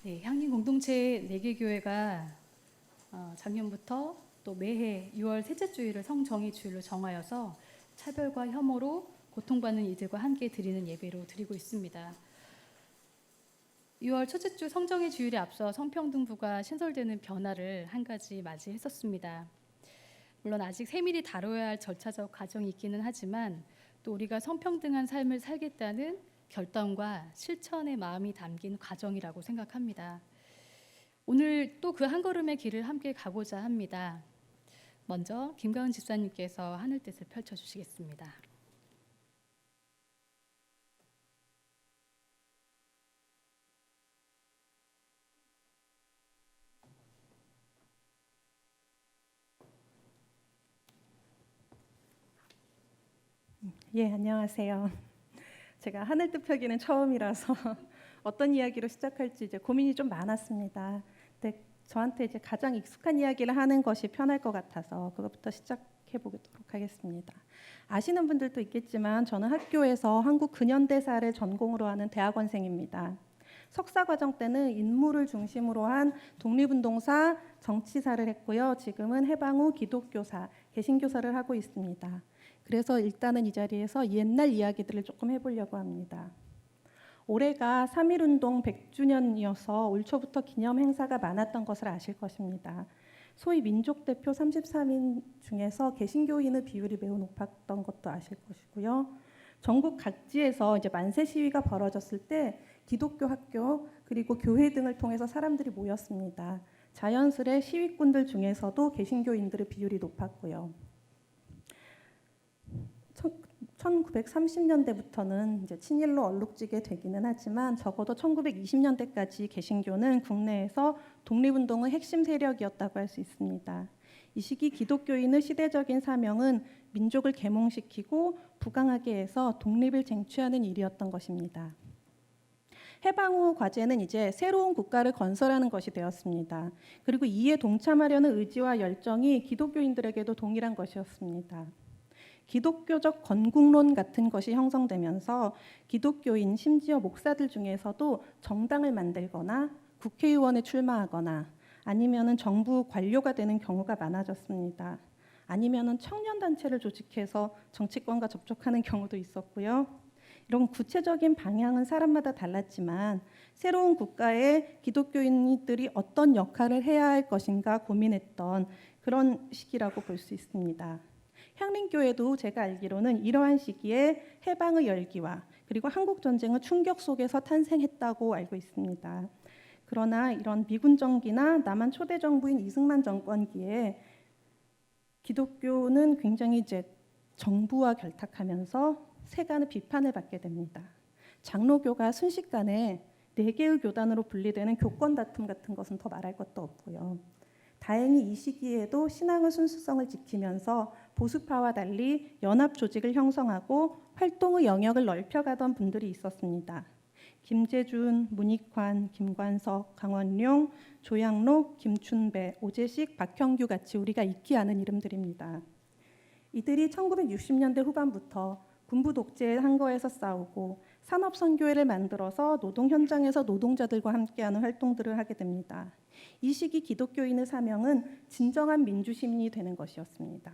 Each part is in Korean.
네, 향림 공동체 4개 교회가 작년부터 또 매해 6월 셋째 주일을 성정의 주일로 정하여서 차별과 혐오로 고통받는 이들과 함께 드리는 예배로 드리고 있습니다. 6월 첫째 주 성정의 주일에 앞서 성평등부가 신설되는 변화를 한 가지 맞이했었습니다. 물론 아직 세밀히 다뤄야 할 절차적 과정이 있기는 하지만 또 우리가 성평등한 삶을 살겠다는 결단과 실천의 마음이 담긴 과정이라고 생각합니다. 오늘 또 그 한 걸음의 길을 함께 가고자 합니다. 먼저 김가은 집사님께서 하늘 뜻을 펼쳐주시겠습니다. 예, 안녕하세요. 제가 하늘 뜻 펴기는 처음이라서 어떤 이야기로 시작할지 이제 고민이 좀 많았습니다. 근데 저한테 이제 가장 익숙한 이야기를 하는 것이 편할 것 같아서 그것부터 시작해 보도록 하겠습니다. 아시는 분들도 있겠지만 저는 학교에서 한국 근현대사를 전공으로 하는 대학원생입니다. 석사 과정 때는 인물을 중심으로 한 독립운동사, 정치사를 했고요. 지금은 해방 후 기독교사, 개신교사를 하고 있습니다. 그래서 일단은 이 자리에서 옛날 이야기들을 조금 해보려고 합니다. 올해가 3.1운동 100주년이어서 올 초부터 기념 행사가 많았던 것을 아실 것입니다. 소위 민족대표 33인 중에서 개신교인의 비율이 매우 높았던 것도 아실 것이고요. 전국 각지에서 이제 만세 시위가 벌어졌을 때 기독교 학교 그리고 교회 등을 통해서 사람들이 모였습니다. 자연스레 시위꾼들 중에서도 개신교인들의 비율이 높았고요. 1930년대부터는 이제 친일로 얼룩지게 되기는 하지만 적어도 1920년대까지 개신교는 국내에서 독립운동의 핵심 세력이었다고 할 수 있습니다. 이 시기 기독교인의 시대적인 사명은 민족을 계몽시키고 부강하게 해서 독립을 쟁취하는 일이었던 것입니다. 해방 후 과제는 이제 새로운 국가를 건설하는 것이 되었습니다. 그리고 이에 동참하려는 의지와 열정이 기독교인들에게도 동일한 것이었습니다. 기독교적 건국론 같은 것이 형성되면서 기독교인 심지어 목사들 중에서도 정당을 만들거나 국회의원에 출마하거나 아니면은 정부 관료가 되는 경우가 많아졌습니다. 아니면은 청년단체를 조직해서 정치권과 접촉하는 경우도 있었고요. 이런 구체적인 방향은 사람마다 달랐지만 새로운 국가에 기독교인들이 어떤 역할을 해야 할 것인가 고민했던 그런 시기라고 볼 수 있습니다. 향림교회도 제가 알기로는 이러한 시기에 해방의 열기와 그리고 한국전쟁의 충격 속에서 탄생했다고 알고 있습니다. 그러나 이런 미군 정기나 남한 초대 정부인 이승만 정권기에 기독교는 굉장히 이제 정부와 결탁하면서 세간의 비판을 받게 됩니다. 장로교가 순식간에 4개의 교단으로 분리되는 교권 다툼 같은 것은 더 말할 것도 없고요. 다행히 이 시기에도 신앙의 순수성을 지키면서 보수파와 달리 연합 조직을 형성하고 활동의 영역을 넓혀가던 분들이 있었습니다. 김재준, 문익환, 김관석, 강원룡, 조양록, 김춘배, 오재식, 박형규 같이 우리가 잊기 않은 이름들입니다. 이들이 1960년대 후반부터 군부 독재의 한거에서 싸우고 산업선교회를 만들어서 노동 현장에서 노동자들과 함께하는 활동들을 하게 됩니다. 이 시기 기독교인의 사명은 진정한 민주시민이 되는 것이었습니다.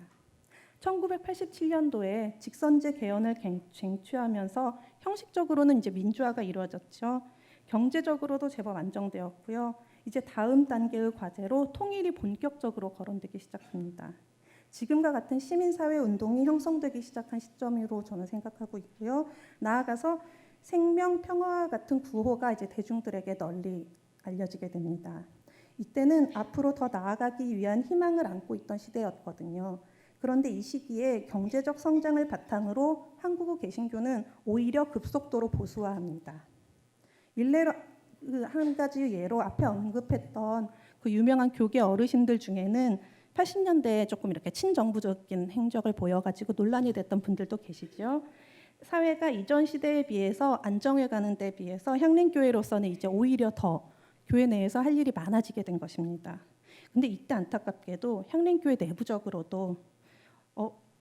1987년도에 직선제 개헌을 쟁취하면서 형식적으로는 이제 민주화가 이루어졌죠. 경제적으로도 제법 안정되었고요. 이제 다음 단계의 과제로 통일이 본격적으로 거론되기 시작합니다. 지금과 같은 시민사회 운동이 형성되기 시작한 시점으로 저는 생각하고 있고요. 나아가서 생명, 평화와 같은 구호가 이제 대중들에게 널리 알려지게 됩니다. 이때는 앞으로 더 나아가기 위한 희망을 안고 있던 시대였거든요. 그런데 이 시기에 경제적 성장을 바탕으로 한국의 개신교는 오히려 급속도로 보수화합니다. 일례로 한 가지 예로 앞에 언급했던 그 유명한 교계 어르신들 중에는 80년대에 조금 이렇게 친정부적인 행적을 보여가지고 논란이 됐던 분들도 계시죠. 사회가 이전 시대에 비해서 안정해 가는 데 비해서 향림교회로서는 이제 오히려 더 교회 내에서 할 일이 많아지게 된 것입니다. 근데 이때 안타깝게도 향림교회 내부적으로도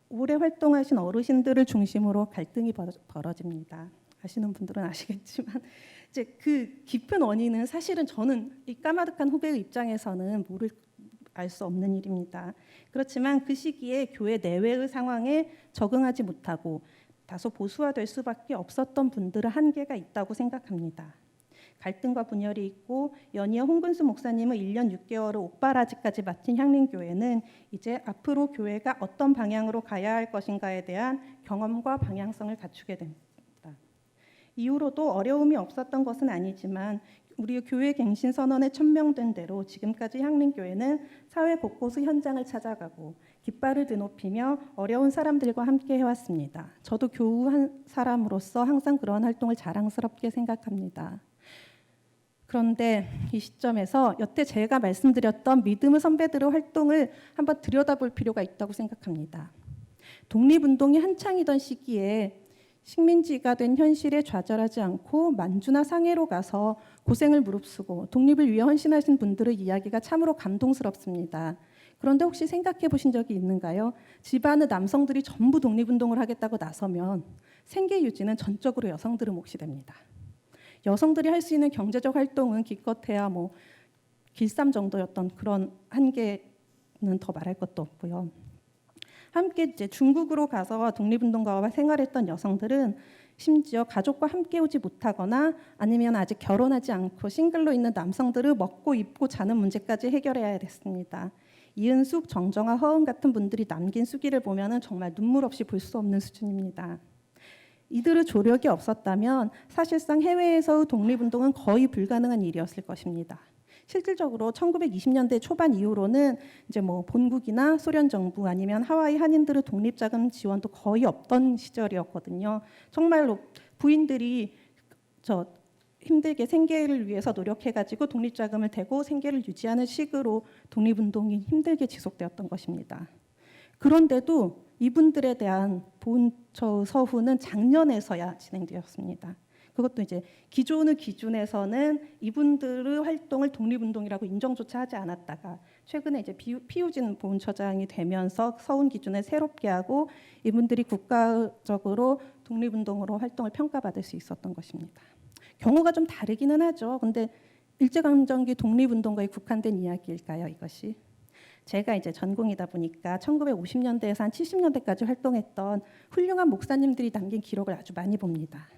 오래 활동하신 어르신들을 중심으로 갈등이 벌어집니다. 아시는 분들은 아시겠지만 이제 그 깊은 원인은 사실은 저는 이 까마득한 후배의 입장에서는 알 수 없는 일입니다. 그렇지만 그 시기에 교회 내외의 상황에 적응하지 못하고 다소 보수화될 수밖에 없었던 분들은 한계가 있다고 생각합니다. 갈등과 분열이 있고 연이어 홍근수 목사님은 1년 6개월을 옥바라지까지 맡은 향림교회는 이제 앞으로 교회가 어떤 방향으로 가야 할 것인가에 대한 경험과 방향성을 갖추게 됩니다. 이후로도 어려움이 없었던 것은 아니지만 우리 교회 갱신 선언에 천명된 대로 지금까지 향림교회는 사회 곳곳의 현장을 찾아가고 깃발을 드높이며 어려운 사람들과 함께 해왔습니다. 저도 교우 한 사람으로서 항상 그런 활동을 자랑스럽게 생각합니다. 그런데 이 시점에서 여태 제가 말씀드렸던 믿음의 선배들의 활동을 한번 들여다볼 필요가 있다고 생각합니다. 독립운동이 한창이던 시기에 식민지가 된 현실에 좌절하지 않고 만주나 상해로 가서 고생을 무릅쓰고 독립을 위해 헌신하신 분들의 이야기가 참으로 감동스럽습니다. 그런데 혹시 생각해 보신 적이 있는가요? 집안의 남성들이 전부 독립운동을 하겠다고 나서면 생계 유지는 전적으로 여성들의 몫이 됩니다. 여성들이 할 수 있는 경제적 활동은 기껏해야 길쌈 정도였던 그런 한계는 더 말할 것도 없고요. 함께 이제 중국으로 가서 독립운동가와 생활했던 여성들은 심지어 가족과 함께 오지 못하거나 아니면 아직 결혼하지 않고 싱글로 있는 남성들을 먹고 입고 자는 문제까지 해결해야 됐습니다. 이은숙, 정정아, 허은 같은 분들이 남긴 수기를 보면은 정말 눈물 없이 볼 수 없는 수준입니다. 이들의 조력이 없었다면 사실상 해외에서의 독립운동은 거의 불가능한 일이었을 것입니다. 실질적으로 1920년대 초반 이후로는 이제 본국이나 소련 정부 아니면 하와이 한인들의 독립자금 지원도 거의 없던 시절이었거든요. 정말로 부인들이 힘들게 생계를 위해서 노력해가지고 독립자금을 대고 생계를 유지하는 식으로 독립운동이 힘들게 지속되었던 것입니다. 그런데도 이분들에 대한 보훈처 서훈은 작년에서야 진행되었습니다. 그것도 이제 기존의 기준에서는 이분들의 활동을 독립운동이라고 인정조차 하지 않았다가 최근에 이제 피우진 보훈처장이 되면서 서훈 기준을 새롭게 하고 이분들이 국가적으로 독립운동으로 활동을 평가받을 수 있었던 것입니다. 경우가 좀 다르기는 하죠. 근데 일제강점기 독립운동가에 국한된 이야기일까요, 이것이? 제가 이제 전공이다 보니까 1950년대에서 한 70년대까지 활동했던 훌륭한 목사님들이 남긴 기록을 아주 많이 봅니다.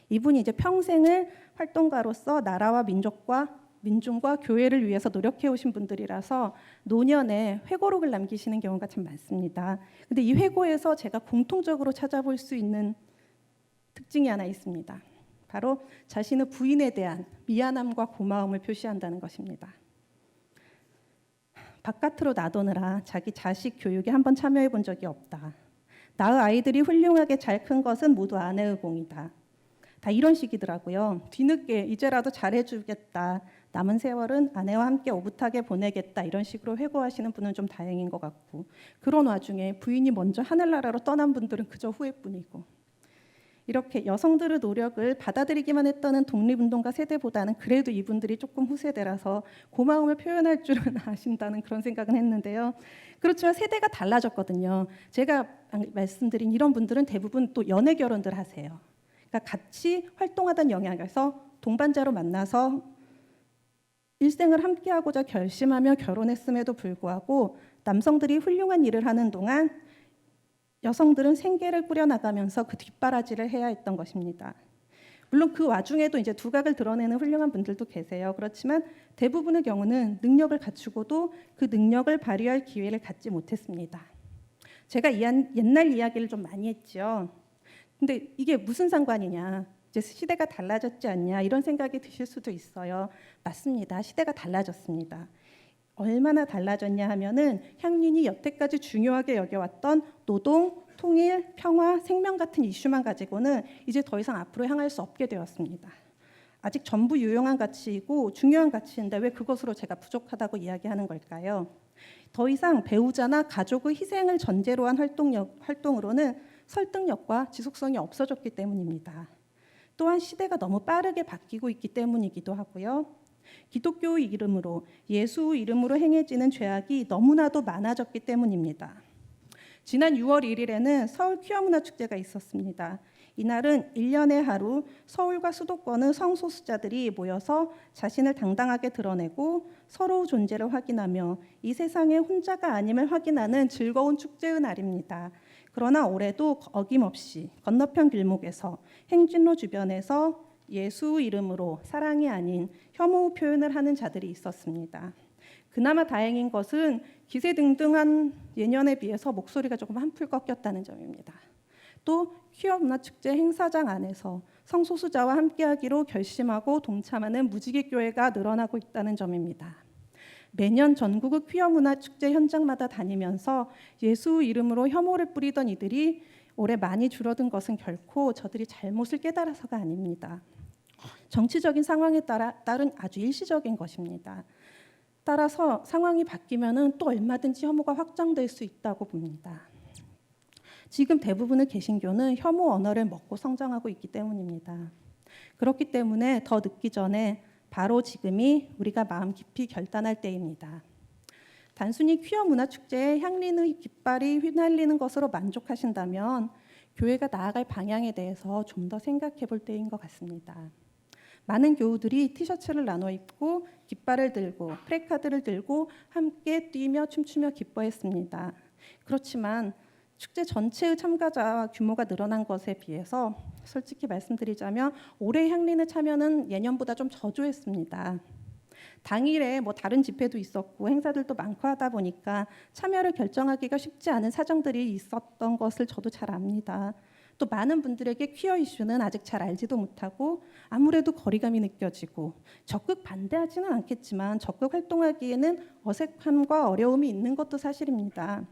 이분이 이제 평생을 활동가로서 나라와 민중과 교회를 위해서 노력해 오신 분들이라서 노년에 회고록을 남기시는 경우가 참 많습니다. 근데 이 회고에서 제가 공통적으로 찾아볼 수 있는 특징이 하나 있습니다. 바로 자신의 부인에 대한 미안함과 고마움을 표시한다는 것입니다. 바깥으로 나도느라 자기 자식 교육에 한번 참여해 본 적이 없다. 나의 아이들이 훌륭하게 잘 큰 것은 모두 아내의 공이다. 다 이런 식이더라고요. 뒤늦게 이제라도 잘해주겠다. 남은 세월은 아내와 함께 오붓하게 보내겠다. 이런 식으로 회고하시는 분은 좀 다행인 것 같고 그런 와중에 부인이 먼저 하늘나라로 떠난 분들은 그저 후회뿐이고 이렇게 여성들의 노력을 받아들이기만 했던 독립운동가 세대보다는 그래도 이분들이 조금 후세대라서 고마움을 표현할 줄은 아신다는 그런 생각은 했는데요. 그렇지만 세대가 달라졌거든요. 제가 말씀드린 이런 분들은 대부분 또 연애 결혼들 하세요. 그러니까 같이 활동하던 영향에서 동반자로 만나서 일생을 함께하고자 결심하며 결혼했음에도 불구하고 남성들이 훌륭한 일을 하는 동안 여성들은 생계를 꾸려나가면서 그 뒷바라지를 해야 했던 것입니다. 물론 그 와중에도 이제 두각을 드러내는 훌륭한 분들도 계세요. 그렇지만 대부분의 경우는 능력을 갖추고도 그 능력을 발휘할 기회를 갖지 못했습니다. 제가 옛날 이야기를 좀 많이 했죠. 근데 이게 무슨 상관이냐? 이제 시대가 달라졌지 않냐? 이런 생각이 드실 수도 있어요. 맞습니다. 시대가 달라졌습니다. 얼마나 달라졌냐 하면은 향린이 여태까지 중요하게 여겨왔던 노동, 통일, 평화, 생명 같은 이슈만 가지고는 이제 더 이상 앞으로 향할 수 없게 되었습니다. 아직 전부 유용한 가치이고 중요한 가치인데 왜 그것으로 제가 부족하다고 이야기하는 걸까요? 더 이상 배우자나 가족의 희생을 전제로 한 활동으로는 설득력과 지속성이 없어졌기 때문입니다. 또한 시대가 너무 빠르게 바뀌고 있기 때문이기도 하고요. 기독교의 이름으로 예수 이름으로 행해지는 죄악이 너무나도 많아졌기 때문입니다. 지난 6월 1일에는 서울 퀴어문화 축제가 있었습니다. 이날은 1년에 하루 서울과 수도권의 성소수자들이 모여서 자신을 당당하게 드러내고 서로 존재를 확인하며 이 세상에 혼자가 아님을 확인하는 즐거운 축제의 날입니다. 그러나 올해도 어김없이 건너편 길목에서 행진로 주변에서 예수 이름으로 사랑이 아닌 혐오 표현을 하는 자들이 있었습니다. 그나마 다행인 것은 기세등등한 예년에 비해서 목소리가 조금 한풀 꺾였다는 점입니다. 또 퀴어 문화축제 행사장 안에서 성소수자와 함께하기로 결심하고 동참하는 무지개 교회가 늘어나고 있다는 점입니다. 매년 전국의 퀴어 문화축제 현장마다 다니면서 예수 이름으로 혐오를 뿌리던 이들이 올해 많이 줄어든 것은 결코 저들이 잘못을 깨달아서가 아닙니다. 정치적인 상황에 따른 아주 일시적인 것입니다. 따라서 상황이 바뀌면은 또 얼마든지 혐오가 확장될 수 있다고 봅니다. 지금 대부분의 개신교는 혐오 언어를 먹고 성장하고 있기 때문입니다. 그렇기 때문에 더 늦기 전에 바로 지금이 우리가 마음 깊이 결단할 때입니다. 단순히 퀴어 문화축제에 향린의 깃발이 휘날리는 것으로 만족하신다면 교회가 나아갈 방향에 대해서 좀 더 생각해 볼 때인 것 같습니다. 많은 교우들이 티셔츠를 나눠 입고 깃발을 들고 프래카드를 들고 함께 뛰며 춤추며 기뻐했습니다. 그렇지만 축제 전체의 참가자 규모가 늘어난 것에 비해서 솔직히 말씀드리자면 올해 향린의 참여는 예년보다 좀 저조했습니다. 당일에 다른 집회도 있었고 행사들도 많고 하다 보니까 참여를 결정하기가 쉽지 않은 사정들이 있었던 것을 저도 잘 압니다. 또 많은 분들에게 퀴어 이슈는 아직 잘 알지도 못하고 아무래도 거리감이 느껴지고 적극 반대하지는 않겠지만 적극 활동하기에는 어색함과 어려움이 있는 것도 사실입니다.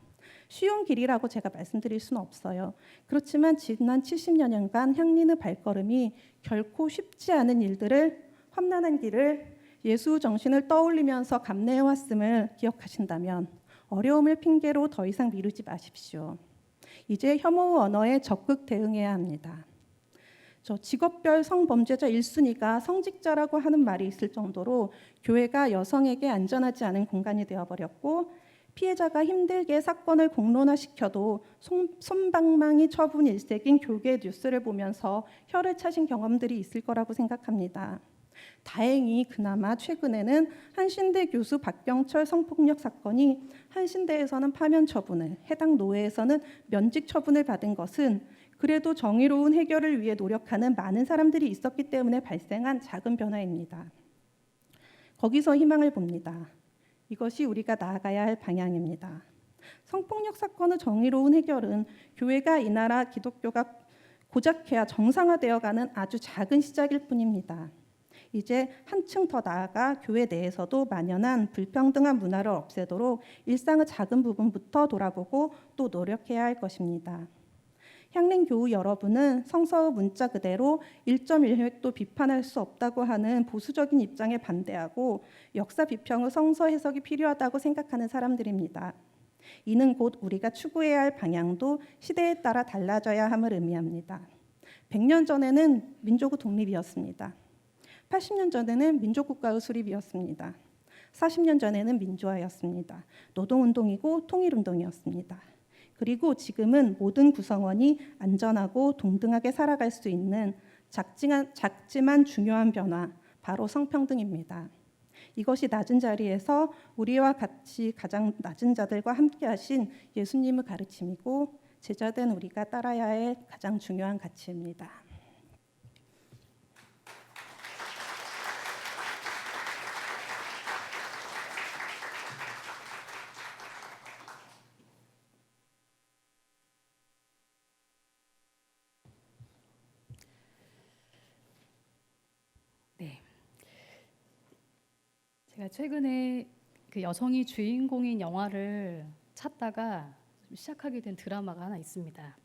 쉬운 길이라고 제가 말씀드릴 수는 없어요. 그렇지만 지난 70여년간 향린의 발걸음이 결코 쉽지 않은 일들을 험난한 길을 예수 정신을 떠올리면서 감내해왔음을 기억하신다면 어려움을 핑계로 더 이상 미루지 마십시오. 이제 혐오 언어에 적극 대응해야 합니다. 저 직업별 성범죄자 1순위가 성직자라고 하는 말이 있을 정도로 교회가 여성에게 안전하지 않은 공간이 되어버렸고 피해자가 힘들게 사건을 공론화시켜도 솜방망이 처분 일색인 교계 뉴스를 보면서 혀를 차신 경험들이 있을 거라고 생각합니다. 다행히 그나마 최근에는 한신대 교수 박경철 성폭력 사건이 한신대에서는 파면 처분을, 해당 노회에서는 면직 처분을 받은 것은 그래도 정의로운 해결을 위해 노력하는 많은 사람들이 있었기 때문에 발생한 작은 변화입니다. 거기서 희망을 봅니다. 이것이 우리가 나아가야 할 방향입니다. 성폭력 사건의 정의로운 해결은 교회가 이 나라 기독교가 고작해야 정상화되어가는 아주 작은 시작일 뿐입니다. 이제 한층 더 나아가 교회 내에서도 만연한 불평등한 문화를 없애도록 일상의 작은 부분부터 돌아보고 또 노력해야 할 것입니다. 향린 교우 여러분은 성서의 문자 그대로 1.1획도 비판할 수 없다고 하는 보수적인 입장에 반대하고 역사 비평의 성서 해석이 필요하다고 생각하는 사람들입니다. 이는 곧 우리가 추구해야 할 방향도 시대에 따라 달라져야 함을 의미합니다. 100년 전에는 민족의 독립이었습니다. 80년 전에는 민족국가의 수립이었습니다. 40년 전에는 민주화였습니다. 노동운동이고 통일운동이었습니다. 그리고 지금은 모든 구성원이 안전하고 동등하게 살아갈 수 있는 작지만 중요한 변화, 바로 성평등입니다. 이것이 낮은 자리에서 우리와 같이 가장 낮은 자들과 함께 하신 예수님의 가르침이고 제자된 우리가 따라야 할 가장 중요한 가치입니다. 네. 제가 최근에 그 여성이 주인공인 영화를 찾다가 시작하게 된 드라마가 하나 있습니다.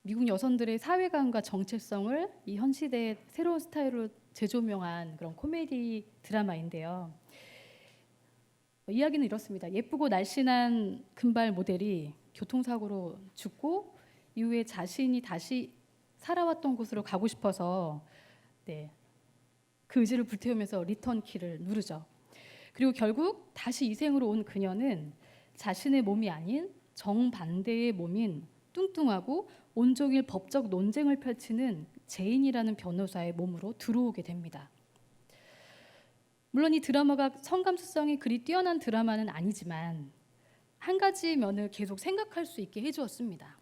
미국 여성들의 사회감과 정체성을 이 현 시대의 새로운 스타일로 재조명한 그런 코미디 드라마인데요. 이야기는 이렇습니다. 예쁘고 날씬한 금발 모델이 교통사고로 죽고 이후에 자신이 다시 살아왔던 곳으로 가고 싶어서 그 의지를 불태우면서 리턴 키를 누르죠. 그리고 결국 다시 이 생으로 온 그녀는 자신의 몸이 아닌 정반대의 몸인 뚱뚱하고 온종일 법적 논쟁을 펼치는 제인이라는 변호사의 몸으로 들어오게 됩니다. 물론 이 드라마가 성감수성이 그리 뛰어난 드라마는 아니지만 한 가지 면을 계속 생각할 수 있게 해주었습니다.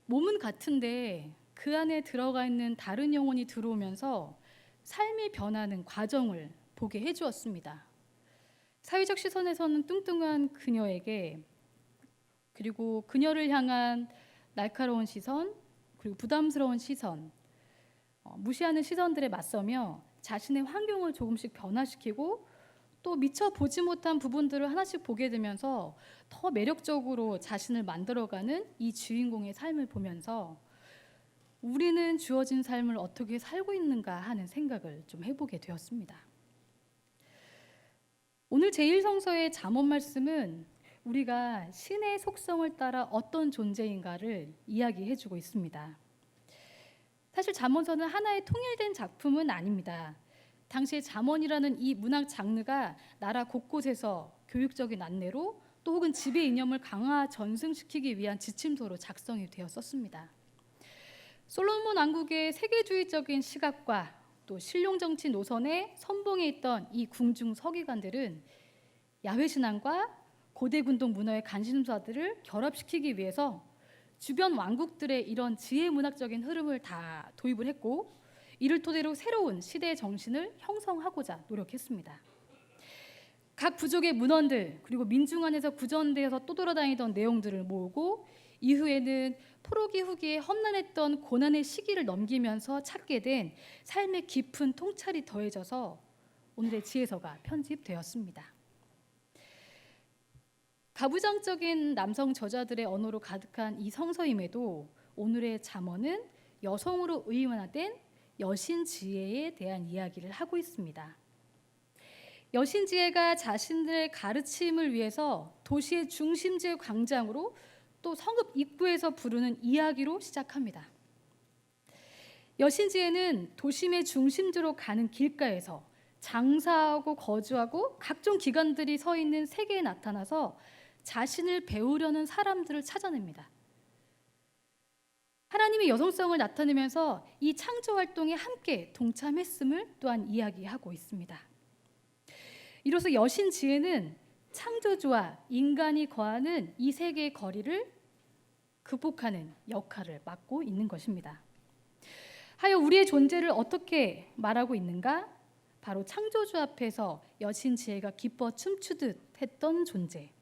몸은 같은데 그 안에 들어가 있는 다른 영혼이 들어오면서 삶이 변하는 과정을 보게 해주었습니다. 사회적 시선에서는 뚱뚱한 그녀에게, 그리고 그녀를 향한 날카로운 시선, 그리고 부담스러운 시선, 무시하는 시선들에 맞서며 자신의 환경을 조금씩 변화시키고 또 미처 보지 못한 부분들을 하나씩 보게 되면서 더 매력적으로 자신을 만들어가는 이 주인공의 삶을 보면서 우리는 주어진 삶을 어떻게 살고 있는가 하는 생각을 좀 해보게 되었습니다. 오늘 제1성서의 잠언 말씀은 우리가 신의 속성을 따라 어떤 존재인가를 이야기해주고 있습니다. 사실 잠언서는 하나의 통일된 작품은 아닙니다. 당시에 잠언이라는 이 문학 장르가 나라 곳곳에서 교육적인 안내로 또 혹은 지배 이념을 강화 전승시키기 위한 지침서로 작성이 되었었습니다. 솔로몬 왕국의 세계주의적인 시각과 또 실용정치 노선에 선봉에 있던 이 궁중 서기관들은 야훼신앙과 고대 군동 문화의 관심사들을 결합시키기 위해서 주변 왕국들의 이런 지혜 문학적인 흐름을 다 도입을 했고 이를 토대로 새로운 시대의 정신을 형성하고자 노력했습니다. 각 부족의 문헌들 그리고 민중 안에서 구전되어서 떠돌아다니던 내용들을 모으고 이후에는 포로기 후기에 험난했던 고난의 시기를 넘기면서 찾게 된 삶의 깊은 통찰이 더해져서 오늘의 지혜서가 편집되었습니다. 가부장적인 남성 저자들의 언어로 가득한 이 성서임에도 오늘의 잠언은 여성으로 의인화된 여신지혜에 대한 이야기를 하고 있습니다. 여신지혜가 자신들의 가르침을 위해서 도시의 중심지의 광장으로 또 성읍 입구에서 부르는 이야기로 시작합니다. 여신지혜는 도심의 중심지로 가는 길가에서 장사하고 거주하고 각종 기관들이 서 있는 세계에 나타나서 자신을 배우려는 사람들을 찾아냅니다. 하나님의 여성성을 나타내면서 이 창조활동에 함께 동참했음을 또한 이야기하고 있습니다. 이로써 여신지혜는 창조주와 인간이 거하는 이 세계의 거리를 극복하는 역할을 맡고 있는 것입니다. 하여 우리의 존재를 어떻게 말하고 있는가? 바로 창조주 앞에서 여신지혜가 기뻐 춤추듯 했던 존재,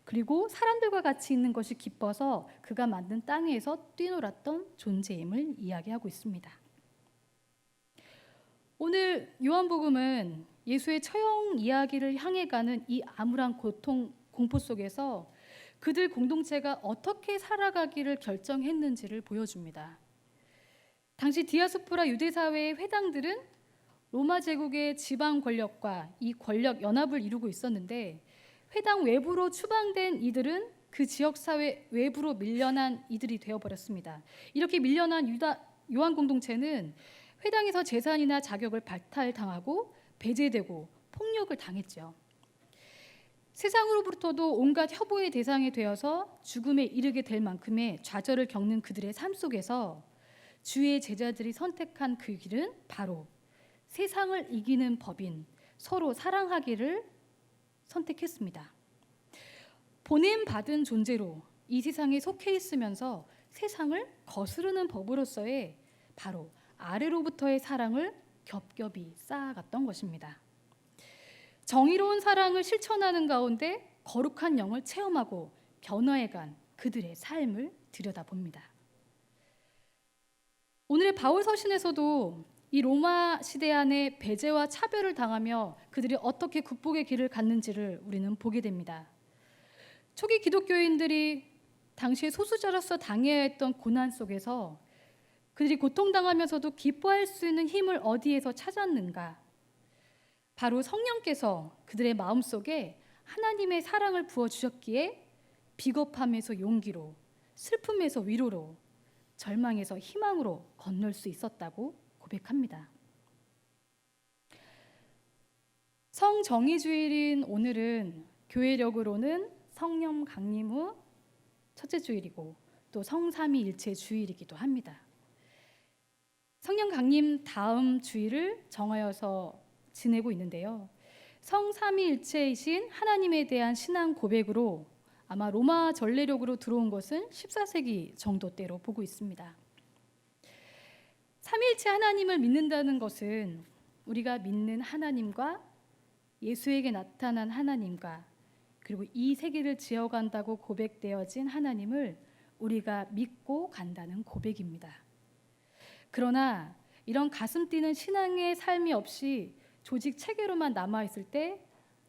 그리고 사람들과 같이 있는 것이 기뻐서 그가 만든 땅에서 뛰놀았던 존재임을 이야기하고 있습니다. 오늘 요한복음은 예수의 처형 이야기를 향해 가는 이 암울한 고통, 공포 속에서 그들 공동체가 어떻게 살아가기를 결정했는지를 보여줍니다. 당시 디아스포라 유대사회의 회당들은 로마 제국의 지방 권력과 이 권력 연합을 이루고 있었는데 회당 외부로 추방된 이들은 그 지역사회 외부로 밀려난 이들이 되어버렸습니다. 이렇게 밀려난 요한 공동체는 회당에서 재산이나 자격을 박탈당하고 배제되고 폭력을 당했죠. 세상으로부터도 온갖 협오의 대상이 되어서 죽음에 이르게 될 만큼의 좌절을 겪는 그들의 삶 속에서 주의 제자들이 선택한 그 길은 바로 세상을 이기는 법인 서로 사랑하기를 선택했습니다. 보냄받은 존재로 이 세상에 속해 있으면서 세상을 거스르는 법으로서의 바로 아래로부터의 사랑을 겹겹이 쌓아갔던 것입니다. 정의로운 사랑을 실천하는 가운데 거룩한 영을 체험하고 변화해간 그들의 삶을 들여다봅니다. 오늘의 바울 서신에서도 이 로마 시대 안에 배제와 차별을 당하며 그들이 어떻게 극복의 길을 갔는지를 우리는 보게 됩니다. 초기 기독교인들이 당시에 소수자로서 당해야 했던 고난 속에서 그들이 고통당하면서도 기뻐할 수 있는 힘을 어디에서 찾았는가? 바로 성령께서 그들의 마음속에 하나님의 사랑을 부어주셨기에 비겁함에서 용기로, 슬픔에서 위로로, 절망에서 희망으로 건널 수 있었다고 고백합니다. 성정의주일인 오늘은 교회력으로는 성령 강림 후 첫째 주일이고 또 성삼위일체 주일이기도 합니다. 성령 강림 다음 주일을 정하여서 지내고 있는데요. 성삼위일체이신 하나님에 대한 신앙 고백으로 아마 로마 전례력으로 들어온 것은 14세기 정도 때로 보고 있습니다. 삼위일체 하나님을 믿는다는 것은 우리가 믿는 하나님과 예수에게 나타난 하나님과 그리고 이 세계를 지어간다고 고백되어진 하나님을 우리가 믿고 간다는 고백입니다. 그러나 이런 가슴 뛰는 신앙의 삶이 없이 조직 체계로만 남아있을 때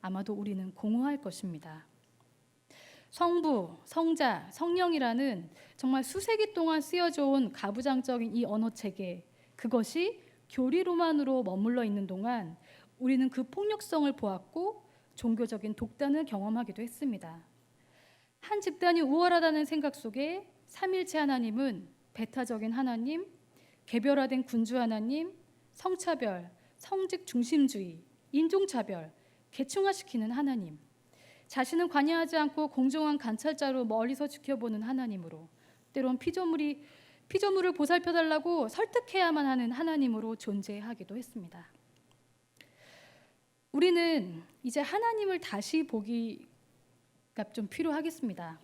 아마도 우리는 공허할 것입니다. 성부, 성자, 성령이라는 정말 수세기 동안 쓰여져 온 가부장적인 이 언어 체계, 그것이 교리로만으로 머물러 있는 동안 우리는 그 폭력성을 보았고 종교적인 독단을 경험하기도 했습니다. 한 집단이 우월하다는 생각 속에 삼일체 하나님은 배타적인 하나님, 개별화된 군주 하나님, 성차별, 성직 중심주의, 인종차별, 계층화시키는 하나님, 자신은 관여하지 않고 공정한 관찰자로 멀리서 지켜보는 하나님으로, 때론 피조물을 보살펴달라고 설득해야만 하는 하나님으로 존재하기도 했습니다. 우리는 이제 하나님을 다시 보기가 좀 필요하겠습니다.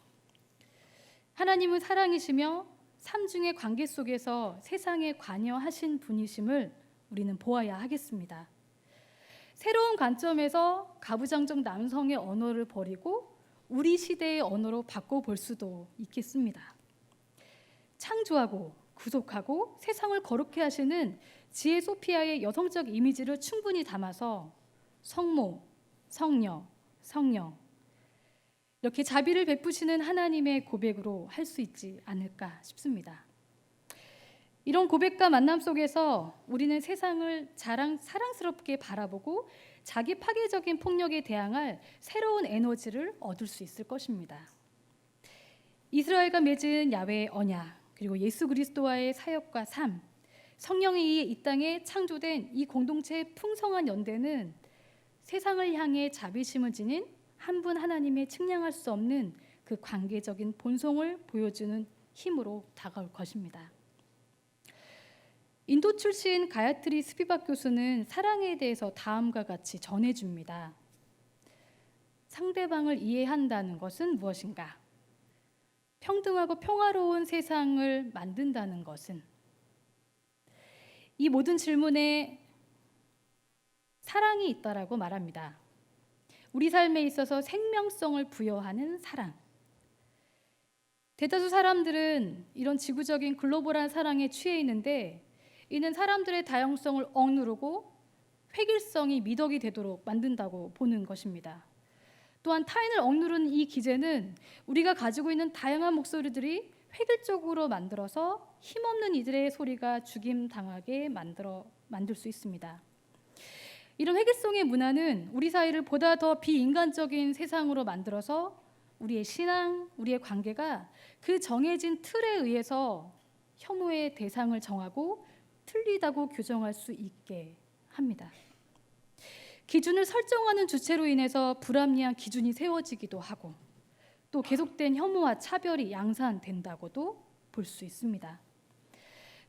하나님은 사랑이시며 삼중의 관계 속에서 세상에 관여하신 분이심을 우리는 보아야 하겠습니다. 새로운 관점에서 가부장적 남성의 언어를 버리고 우리 시대의 언어로 바꿔볼 수도 있겠습니다. 창조하고 구속하고 세상을 거룩해 하시는 지혜 소피아의 여성적 이미지를 충분히 담아서 성모, 성녀, 성령 이렇게 자비를 베푸시는 하나님의 고백으로 할 수 있지 않을까 싶습니다. 이런 고백과 만남 속에서 우리는 세상을 사랑스럽게 바라보고 자기 파괴적인 폭력에 대항할 새로운 에너지를 얻을 수 있을 것입니다. 이스라엘과 맺은 야훼의 언약, 그리고 예수 그리스도와의 사역과 삶, 성령에 의해 이 땅에 창조된 이 공동체의 풍성한 연대는 세상을 향해 자비심을 지닌 한 분 하나님의 측량할 수 없는 그 관계적인 본성을 보여주는 힘으로 다가올 것입니다. 인도 출신 가야트리 스피박 교수는 사랑에 대해서 다음과 같이 전해줍니다. 상대방을 이해한다는 것은 무엇인가? 평등하고 평화로운 세상을 만든다는 것은? 이 모든 질문에 사랑이 있다라고 말합니다. 우리 삶에 있어서 생명성을 부여하는 사랑. 대다수 사람들은 이런 지구적인 글로벌한 사랑에 취해 있는데 이는 사람들의 다양성을 억누르고 획일성이 미덕이 되도록 만든다고 보는 것입니다. 또한 타인을 억누르는 이 기제는 우리가 가지고 있는 다양한 목소리들이 획일적으로 만들어서 힘없는 이들의 소리가 죽임당하게 만들 수 있습니다. 이런 획일성의 문화는 우리 사회를 보다 더 비인간적인 세상으로 만들어서 우리의 신앙, 우리의 관계가 그 정해진 틀에 의해서 혐오의 대상을 정하고 틀리다고 규정할 수 있게 합니다. 기준을 설정하는 주체로 인해서 불합리한 기준이 세워지기도 하고 또 계속된 혐오와 차별이 양산된다고도 볼 수 있습니다.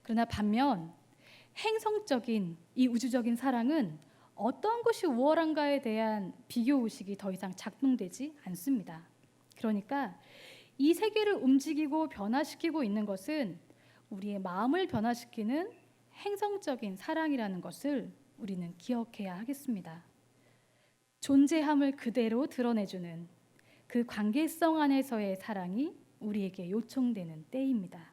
그러나 반면 행성적인 이 우주적인 사랑은 어떤 것이 우월한가에 대한 비교의식이 더 이상 작동되지 않습니다. 그러니까 이 세계를 움직이고 변화시키고 있는 것은 우리의 마음을 변화시키는 행성적인 사랑이라는 것을 우리는 기억해야 하겠습니다. 존재함을 그대로 드러내주는 그 관계성 안에서의 사랑이 우리에게 요청되는 때입니다.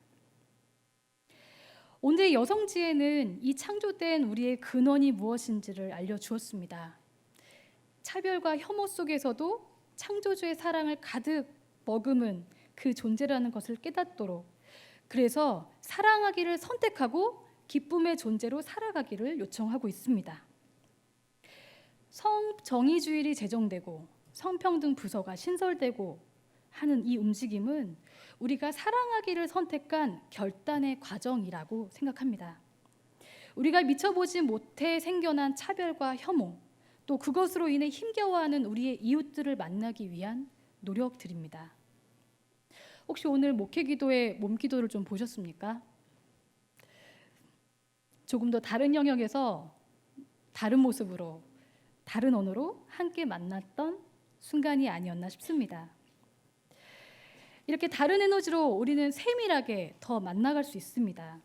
오늘의 여성지혜는 이 창조된 우리의 근원이 무엇인지를 알려주었습니다. 차별과 혐오 속에서도 창조주의 사랑을 가득 머금은 그 존재라는 것을 깨닫도록, 그래서 사랑하기를 선택하고 기쁨의 존재로 살아가기를 요청하고 있습니다. 성정의주일이 제정되고 성평등 부서가 신설되고 하는 이 움직임은 우리가 사랑하기를 선택한 결단의 과정이라고 생각합니다. 우리가 미쳐보지 못해 생겨난 차별과 혐오, 또 그것으로 인해 힘겨워하는 우리의 이웃들을 만나기 위한 노력들입니다. 혹시 오늘 목회 기도의 몸 기도를 좀 보셨습니까? 조금 더 다른 영역에서 다른 모습으로 다른 언어로 함께 만났던 순간이 아니었나 싶습니다. 이렇게 다른 에너지로 우리는 세밀하게 더 만나갈 수 있습니다.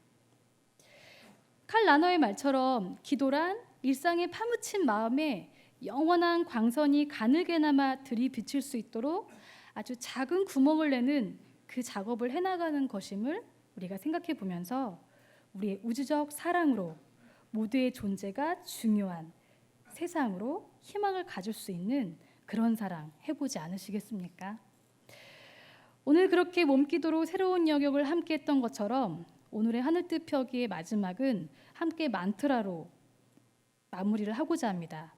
칼 라너의 말처럼 기도란 일상에 파묻힌 마음에 영원한 광선이 가늘게나마 들이비칠 수 있도록 아주 작은 구멍을 내는 그 작업을 해나가는 것임을 우리가 생각해 보면서 우리의 우주적 사랑으로 모두의 존재가 중요한 세상으로 희망을 가질 수 있는 그런 사랑 해보지 않으시겠습니까? 오늘 그렇게 몸기도로 새로운 영역을 함께 했던 것처럼 오늘의 하늘뜻 펴기의 마지막은 함께 만트라로 마무리를 하고자 합니다.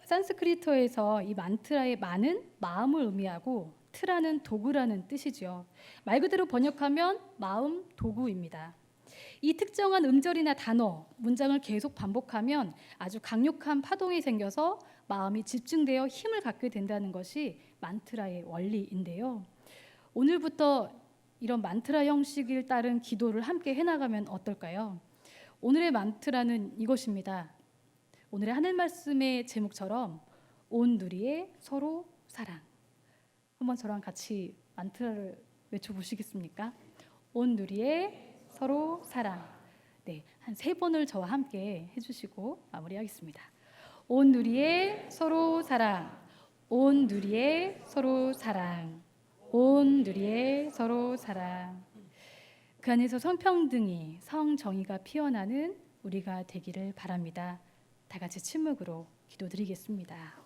산스크리트어에서 이 만트라의 만은 마음을 의미하고 트라는 도구라는 뜻이죠. 말 그대로 번역하면 마음 도구입니다. 이 특정한 음절이나 단어, 문장을 계속 반복하면 아주 강력한 파동이 생겨서 마음이 집중되어 힘을 갖게 된다는 것이 만트라의 원리인데요. 오늘부터 이런 만트라 형식을 따른 기도를 함께 해나가면 어떨까요? 오늘의 만트라는 이것입니다. 오늘의 하늘 말씀의 제목처럼 온 누리의 서로 사랑. 한번 저랑 같이 만트라를 외쳐보시겠습니까? 온 누리의 서로 사랑. 네, 한 3번을 저와 함께 해주시고 마무리하겠습니다. 온 누리의 서로 사랑. 온 누리의 서로 사랑. 온 누리의 서로 사랑. 그 안에서 성평등이, 성정의가 피어나는 우리가 되기를 바랍니다. 다 같이 침묵으로 기도드리겠습니다.